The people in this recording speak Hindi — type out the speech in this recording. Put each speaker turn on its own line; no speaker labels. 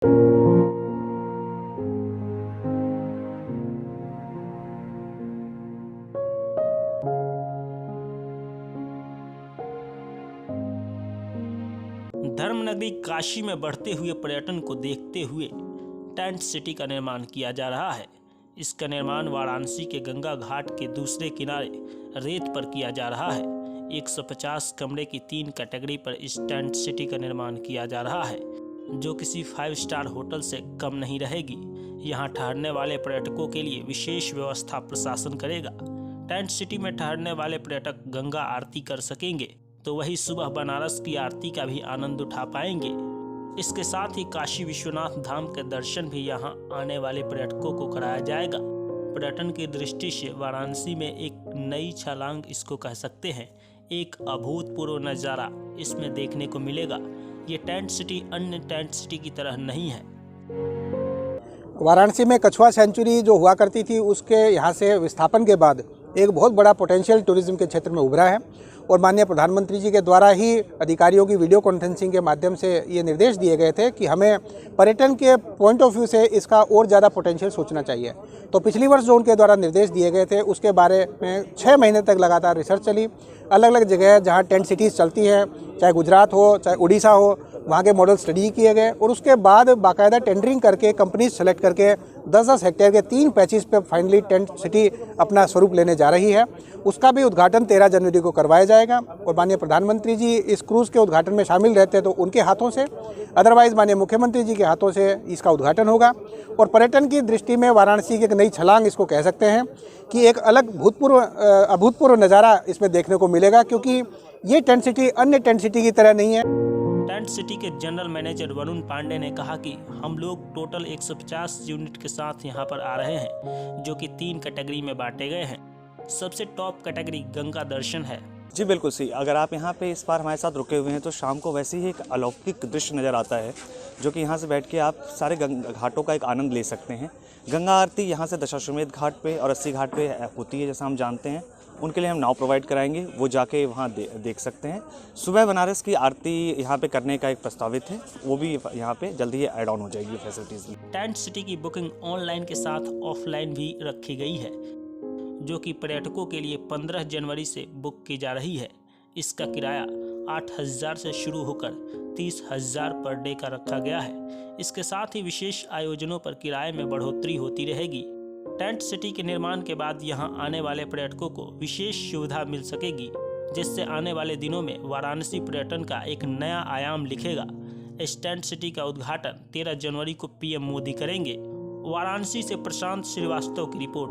धर्मनगरी काशी में बढ़ते हुए पर्यटन को देखते हुए टेंट सिटी का निर्माण किया जा रहा है। इसका निर्माण वाराणसी के गंगा घाट के दूसरे किनारे रेत पर किया जा रहा है। 150 कमरे की 3 कैटेगरी पर इस टेंट सिटी का निर्माण किया जा रहा है, जो किसी 5 स्टार होटल से कम नहीं रहेगी। यहाँ ठहरने वाले पर्यटकों के लिए विशेष व्यवस्था प्रशासन करेगा। टेंट सिटी में ठहरने वाले पर्यटक गंगा आरती कर सकेंगे, तो वही सुबह बनारस की आरती का भी आनंद उठा पाएंगे। इसके साथ ही काशी विश्वनाथ धाम के दर्शन भी यहाँ आने वाले पर्यटकों को कराया जाएगा। पर्यटन की दृष्टि से वाराणसी में एक नई छलांग इसको कह सकते हैं। एक अभूतपूर्व नज़ारा इसमें देखने को मिलेगा। ये टेंट सिटी अन्य टेंट सिटी की तरह नहीं है।
वाराणसी में कछुआ सेंचुरी जो हुआ करती थी, उसके यहाँ से विस्थापन के बाद एक बहुत बड़ा पोटेंशियल टूरिज्म के क्षेत्र में उभरा है और माननीय प्रधानमंत्री जी के द्वारा ही अधिकारियों की वीडियो कॉन्फ्रेंसिंग के माध्यम से ये निर्देश दिए गए थे कि हमें पर्यटन के पॉइंट ऑफ व्यू से इसका और ज़्यादा पोटेंशियल सोचना चाहिए। तो पिछली वर्ष जो उनके द्वारा निर्देश दिए गए थे, उसके बारे में 6 महीने तक लगातार रिसर्च चली। अलग अलग जगह जहाँ टेंट सिटीज़ चलती हैं, चाहे गुजरात हो चाहे उड़ीसा हो, वहाँ के मॉडल स्टडी किए गए और उसके बाद बाकायदा टेंडरिंग करके कंपनीज सेलेक्ट करके 10-10 हेक्टेयर के 3 पैचेस पे फाइनली टेंट सिटी अपना स्वरूप लेने जा रही है। उसका भी उद्घाटन 13 जनवरी को करवाया जाएगा और माननीय प्रधानमंत्री जी इस क्रूज़ के उद्घाटन में शामिल रहते हैं तो उनके हाथों से, अदरवाइज़ माननीय मुख्यमंत्री जी के हाथों से इसका उद्घाटन होगा। और पर्यटन की दृष्टि में वाराणसी की एक नई छलांग इसको कह सकते हैं कि एक अलग अभूतपूर्व नज़ारा इसमें देखने को मिलेगा, क्योंकि ये टेंट सिटी अन्य टेंट सिटी की तरह नहीं है।
टेंट सिटी के जनरल मैनेजर वरुण पांडे ने कहा कि हम लोग टोटल 150 यूनिट के साथ यहाँ पर आ रहे हैं, जो कि 3 कैटेगरी में बांटे गए हैं। सबसे टॉप कैटेगरी गंगा दर्शन है।
जी बिल्कुल सही। अगर आप यहाँ पे इस बार हमारे साथ रुके हुए हैं तो शाम को वैसे ही एक अलौकिक दृश्य नज़र आता है, जो कि यहाँ से बैठ के आप सारे घाटों का एक आनंद ले सकते हैं। गंगा आरती यहाँ से दशाश्वमेध घाट पे और 80 घाट पे होती है, जैसा हम जानते हैं। उनके लिए हम नाव प्रोवाइड कराएंगे, वो जाके वहाँ देख सकते हैं। सुबह बनारस की आरती यहाँ पे करने का एक प्रस्तावित है, वो भी यहाँ पे जल्दी ही ऐड ऑन हो जाएगी फैसिलिटीज़ में।
टेंट सिटी की बुकिंग ऑनलाइन के साथ ऑफलाइन भी रखी गई है, जो कि पर्यटकों के लिए 15 जनवरी से बुक की जा रही है। इसका किराया 8,000 से शुरू होकर 30,000 पर डे का रखा गया है। इसके साथ ही विशेष आयोजनों पर किराए में बढ़ोतरी होती रहेगी। टेंट सिटी के निर्माण के बाद यहां आने वाले पर्यटकों को विशेष सुविधा मिल सकेगी, जिससे आने वाले दिनों में वाराणसी पर्यटन का एक नया आयाम लिखेगा। इस टेंट सिटी का उद्घाटन 13 जनवरी को पीएम मोदी करेंगे। वाराणसी से प्रशांत श्रीवास्तव की रिपोर्ट।